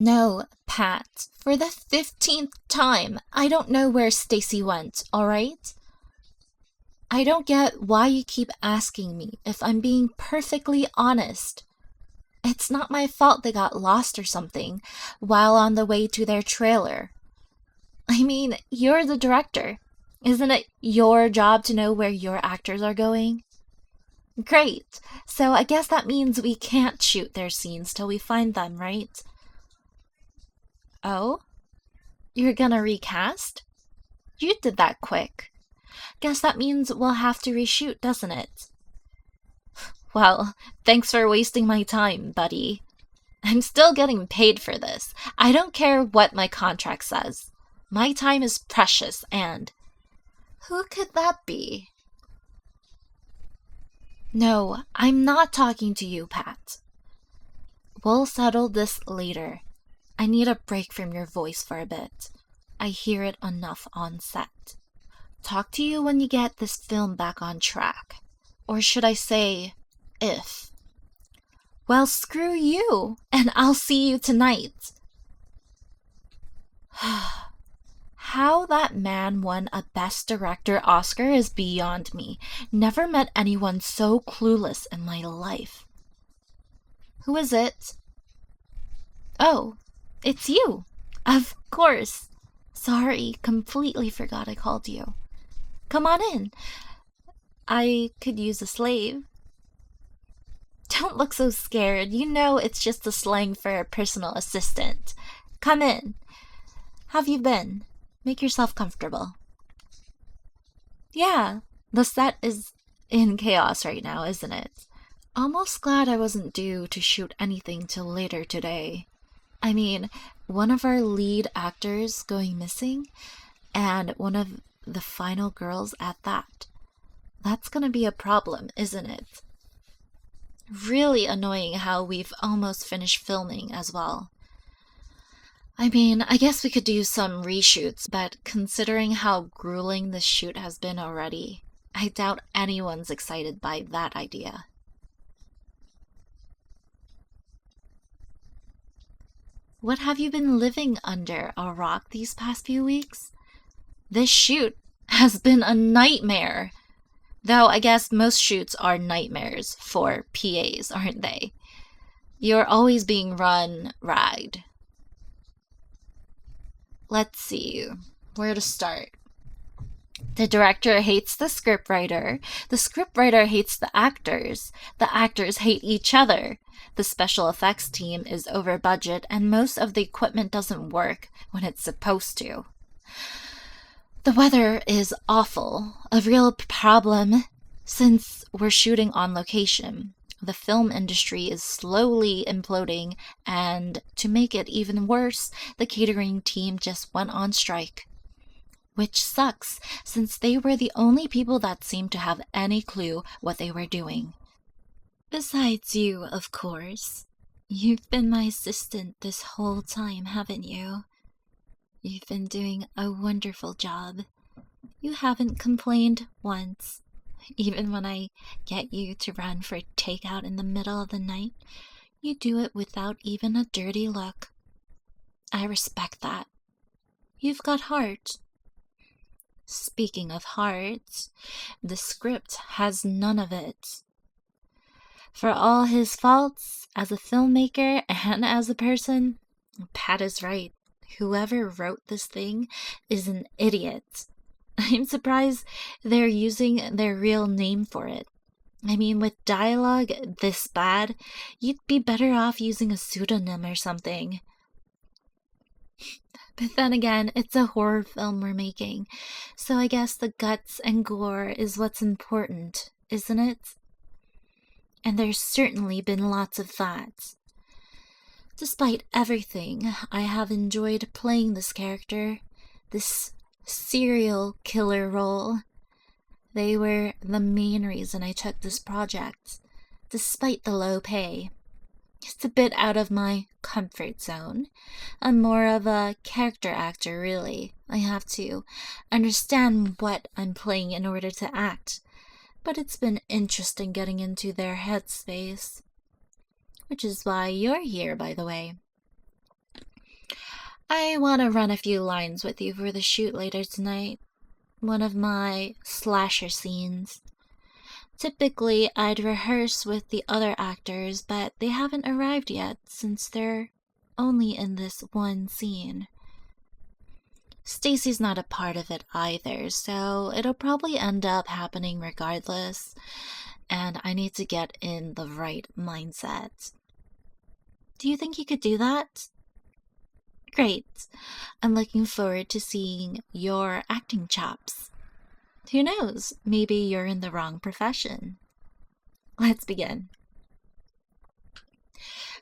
No, Pat, for the 15th time, I don't know where Stacy went, alright? I don't get why you keep asking me if I'm being perfectly honest. It's not my fault they got lost or something while on the way to their trailer. I mean, you're the director. Isn't it your job to know where your actors are going? Great. So I guess that means we can't shoot their scenes till we find them, right? Oh? You're gonna recast? You did that quick. Guess that means we'll have to reshoot, doesn't it? Well, thanks for wasting my time, buddy. I'm still getting paid for this. I don't care what my contract says. My time is precious, and... Who could that be? No, I'm not talking to you, Pat. We'll settle this later. I need a break from your voice for a bit. I hear it enough on set. Talk to you when you get this film back on track. Or should I say, if. Well, screw you, and I'll see you tonight. How that man won a Best Director Oscar is beyond me. Never met anyone so clueless in my life. Who is it? Oh, it's you. Of course. Sorry, completely forgot I called you. Come on in. I could use a slave. Don't look so scared. You know it's just a slang for a personal assistant. Come in. How've you been? Make yourself comfortable. Yeah, the set is in chaos right now, isn't it? Almost glad I wasn't due to shoot anything till later today. I mean, one of our lead actors going missing, and one of the final girls at that. That's gonna be a problem, isn't it? Really annoying how we've almost finished filming as well. I mean, I guess we could do some reshoots, but considering how grueling this shoot has been already, I doubt anyone's excited by that idea. What have you been living under a rock these past few weeks? This shoot has been a nightmare. Though I guess most shoots are nightmares for PAs, aren't they? You're always being run ragged. Let's see, where to start. The director hates the scriptwriter hates the actors hate each other, the special effects team is over budget, and most of the equipment doesn't work when it's supposed to. The weather is awful, a real problem, since we're shooting on location. The film industry is slowly imploding, and to make it even worse, the catering team just went on strike. Which sucks, since they were the only people that seemed to have any clue what they were doing. Besides you, of course. You've been my assistant this whole time, haven't you? You've been doing a wonderful job. You haven't complained once. Even when I get you to run for takeout in the middle of the night, you do it without even a dirty look. I respect that. You've got heart. Speaking of heart, the script has none of it. For all his faults as a filmmaker and as a person, Pat is right. Whoever wrote this thing is an idiot. I'm surprised they're using their real name for it. I mean, with dialogue this bad, you'd be better off using a pseudonym or something. But then again, it's a horror film we're making, so I guess the guts and gore is what's important, isn't it? And there's certainly been lots of that. Despite everything, I have enjoyed playing this character, this serial killer role. They were the main reason I took this project, despite the low pay. It's a bit out of my comfort zone. I'm more of a character actor, really. I have to understand what I'm playing in order to act. But it's been interesting getting into their headspace. Which is why you're here, by the way. I want to run a few lines with you for the shoot later tonight. One of my slasher scenes. Typically, I'd rehearse with the other actors, but they haven't arrived yet since they're only in this one scene. Stacy's not a part of it either, so it'll probably end up happening regardless, and I need to get in the right mindset. Do you think you could do that? Great. I'm looking forward to seeing your acting chops. Who knows? Maybe you're in the wrong profession. Let's begin.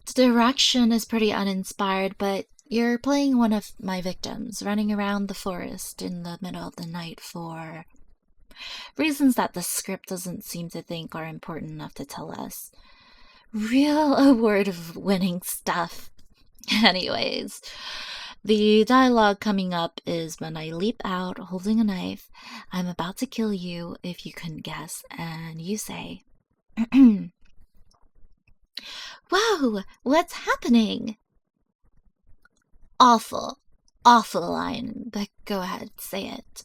The direction is pretty uninspired, but you're playing one of my victims, running around the forest in the middle of the night for reasons that the script doesn't seem to think are important enough to tell us. Real award-winning stuff. Anyways, the dialogue coming up is when I leap out holding a knife. I'm about to kill you if you couldn't guess, and you say, "Whoa, what's happening?" Awful, awful line, but go ahead, say it.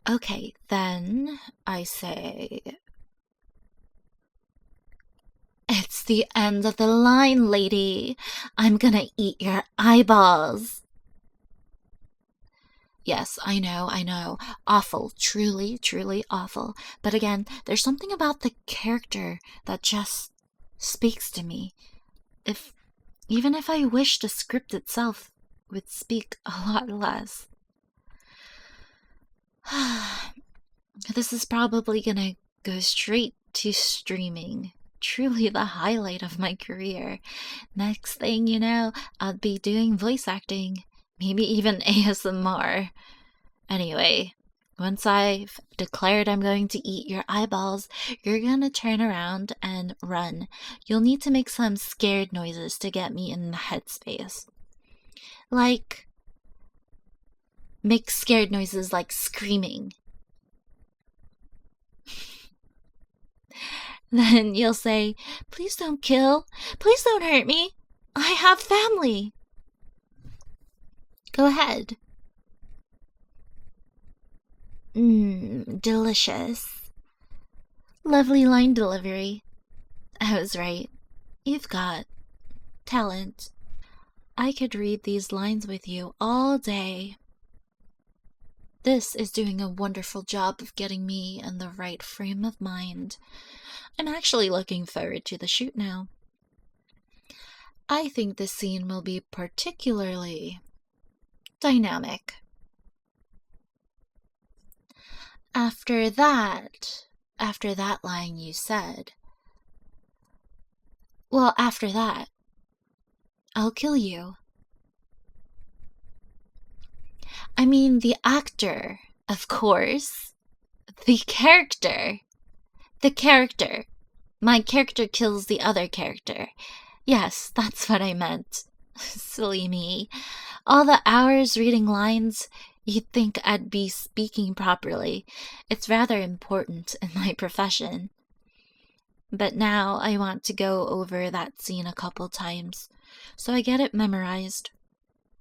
Okay, then I say, "It's the end of the line, lady. I'm gonna eat your eyeballs." Yes, I know. Awful, truly, truly awful. But again, there's something about the character that just speaks to me. Even if I wish the script itself would speak a lot less. This is probably gonna go straight to streaming. Truly the highlight of my career. Next thing you know, I'll be doing voice acting. Maybe even ASMR. Anyway, once I've declared I'm going to eat your eyeballs, you're gonna turn around and run. You'll need to make some scared noises to get me in the headspace. Like, make scared noises like screaming. Then you'll say, "Please don't kill. Please don't hurt me. I have family." Go ahead. Delicious. Lovely line delivery. I was right. You've got talent. I could read these lines with you all day. This is doing a wonderful job of getting me in the right frame of mind. I'm actually looking forward to the shoot now. I think this scene will be particularly dynamic. After that line you said, well, after that, I'll kill you. I mean, the actor, of course. The character. My character kills the other character. Yes, that's what I meant. Silly me. All the hours reading lines, you'd think I'd be speaking properly. It's rather important in my profession. But now I want to go over that scene a couple times, so I get it memorized.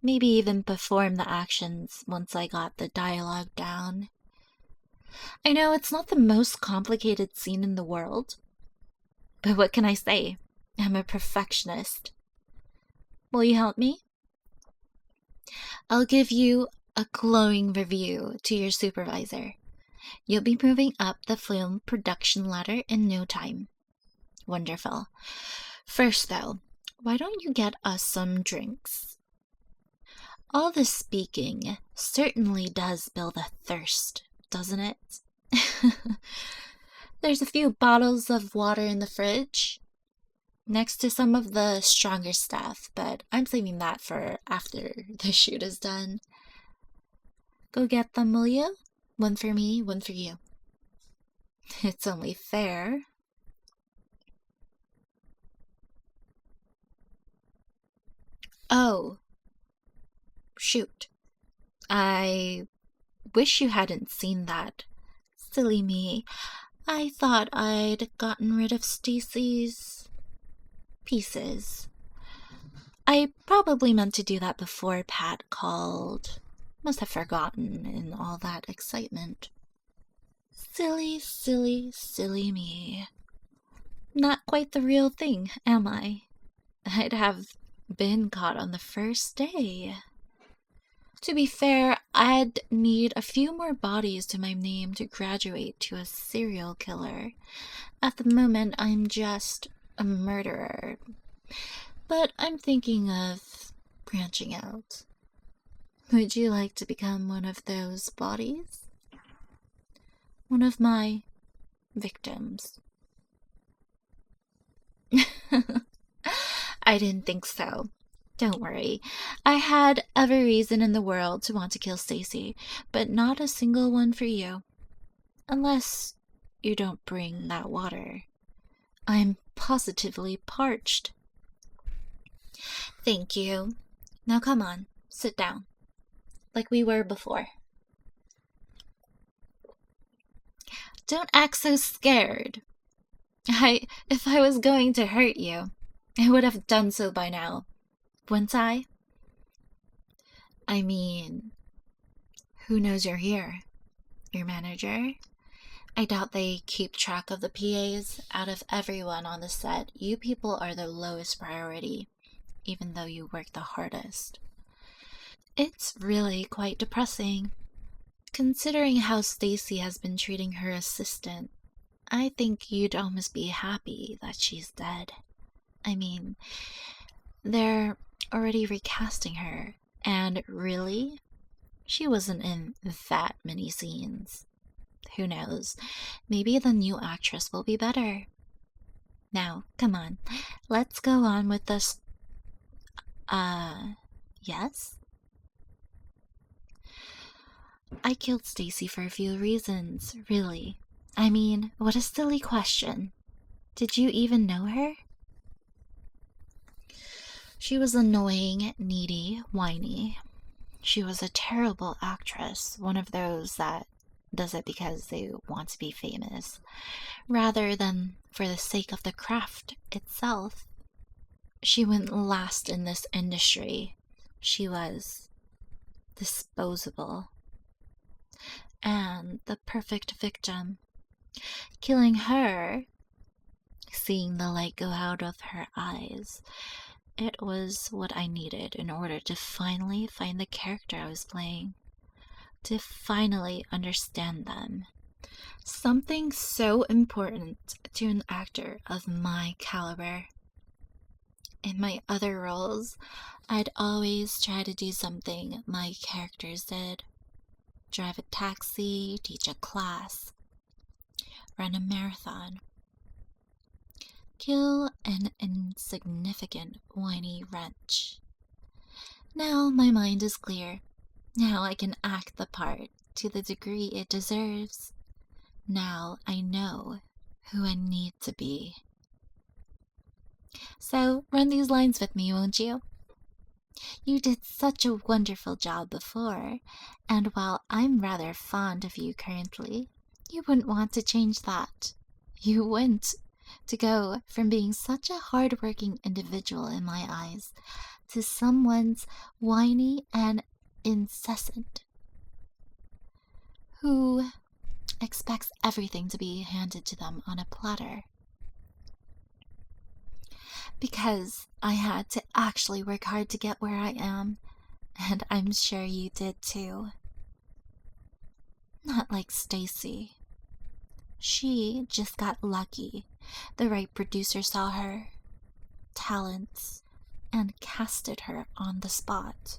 Maybe even perform the actions once I got the dialogue down. I know it's not the most complicated scene in the world, but what can I say? I'm a perfectionist. Will you help me? I'll give you a glowing review to your supervisor. You'll be moving up the film production ladder in no time. Wonderful. First, though, why don't you get us some drinks? All this speaking certainly does build a thirst, doesn't it? There's a few bottles of water in the fridge, next to some of the stronger stuff, but I'm saving that for after the shoot is done. Go get them, will you? One for me, one for you. It's only fair. Oh. Shoot. I wish you hadn't seen that. Silly me. I thought I'd gotten rid of Stacy's pieces. I probably meant to do that before Pat called. Must have forgotten in all that excitement. Silly, silly, silly me. Not quite the real thing, am I? I'd have been caught on the first day. To be fair, I'd need a few more bodies to my name to graduate to a serial killer. At the moment, I'm just a murderer. But I'm thinking of branching out. Would you like to become one of those bodies? One of my victims? I didn't think so. Don't worry. I had every reason in the world to want to kill 𝗬𝗎, but not a single one for you. Unless you don't bring that water. I'm positively parched. Thank you. Now come on, sit down. Like we were before. Don't act so scared. If I was going to hurt you, I would have done so by now. Wouldn't I? I mean, who knows you're here? Your manager? I doubt they keep track of the PAs. Out of everyone on the set, you people are the lowest priority, even though you work the hardest. It's really quite depressing. Considering how 𝗬𝗎 has been treating her assistant, I think you'd almost be happy that she's dead. I mean, they're already recasting her, and really, she wasn't in that many scenes. Who knows, maybe the new actress will be better. Now, come on, let's go on with this. Yes? I killed 𝗬𝗎 for a few reasons, really. I mean, what a silly question. Did you even know her? She was annoying, needy, whiny. She was a terrible actress, one of those that does it because they want to be famous, rather than for the sake of the craft itself. She wouldn't last in this industry. She was disposable. And the perfect victim. Killing her, seeing the light go out of her eyes, it was what I needed in order to finally find the character I was playing. To finally understand them. Something so important to an actor of my caliber. In my other roles, I'd always try to do something my characters did. Drive a taxi, teach a class, run a marathon. Kill an insignificant, whiny wretch. Now my mind is clear. Now I can act the part to the degree it deserves. Now I know who I need to be. So run these lines with me, won't you? You did such a wonderful job before, and while I'm rather fond of you currently, you wouldn't want to change that. You wouldn't. To go from being such a hard-working individual in my eyes to someone's whiny and incessant, who expects everything to be handed to them on a platter. Because I had to actually work hard to get where I am, and I'm sure you did too. Not like 𝗬𝗎. She just got lucky. The right producer saw her talents and casted her on the spot.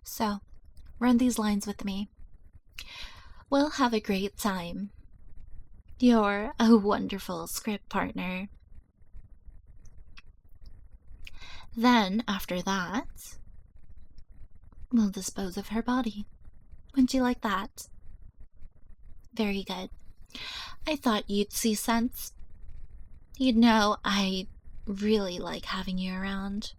So, run these lines with me. We'll have a great time. You're a wonderful script partner. Then, after that, we'll dispose of her body. Wouldn't you like that? Very good. I thought you'd see sense. You'd know I really like having you around.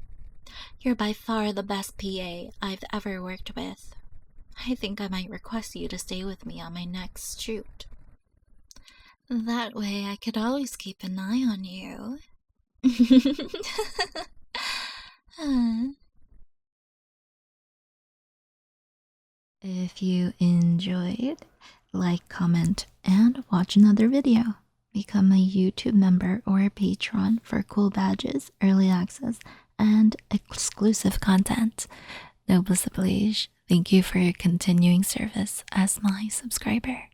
You're by far the best PA I've ever worked with. I think I might request you to stay with me on my next shoot. That way I could always keep an eye on you. If you enjoyed, like, comment, and watch another video. Become a YouTube member or a patron for cool badges, early access, and exclusive content. 𝗦𝗫𝗍𝗫, thank you for your continuing service as my subscriber.